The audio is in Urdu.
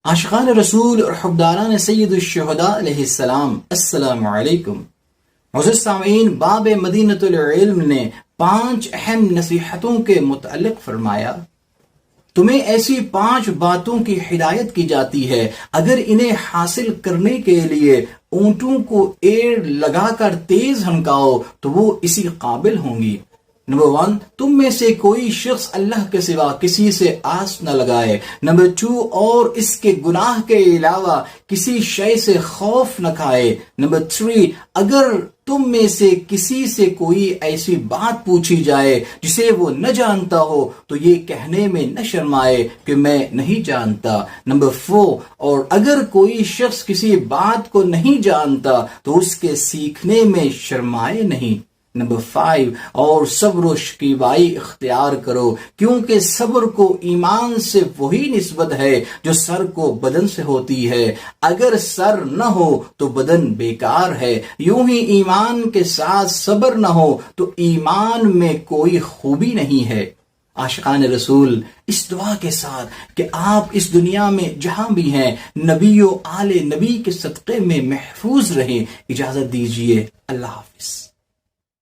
عاشقان رسول اور حبداران سید الشہداء علیہ السلام، السلام علیکم۔ معزز سامعین، باب مدینۃ العلم نے 5 اہم نصیحتوں کے متعلق فرمایا، تمہیں ایسی 5 باتوں کی ہدایت کی جاتی ہے، اگر انہیں حاصل کرنے کے لیے اونٹوں کو ایڑ لگا کر تیز ہنکاؤ تو وہ اسی قابل ہوں گی۔ نمبر 1، تم میں سے کوئی شخص اللہ کے سوا کسی سے آس نہ لگائے۔ نمبر 2، اور اس کے گناہ کے علاوہ کسی شے سے خوف نہ کھائے۔ نمبر 3، اگر تم میں سے کسی سے کوئی ایسی بات پوچھی جائے جسے وہ نہ جانتا ہو تو یہ کہنے میں نہ شرمائے کہ میں نہیں جانتا۔ نمبر 4، اور اگر کوئی شخص کسی بات کو نہیں جانتا تو اس کے سیکھنے میں شرمائے نہیں۔ نمبر 5، اور صبر و شکیبائی اختیار کرو، کیونکہ صبر کو ایمان سے وہی نسبت ہے جو سر کو بدن سے ہوتی ہے۔ اگر سر نہ ہو تو بدن بیکار ہے، یوں ہی ایمان کے ساتھ صبر نہ ہو تو ایمان میں کوئی خوبی نہیں ہے۔ عاشقان رسول، اس دعا کے ساتھ کہ آپ اس دنیا میں جہاں بھی ہیں نبی و آل نبی کے صدقے میں محفوظ رہیں، اجازت دیجیے، اللہ حافظ۔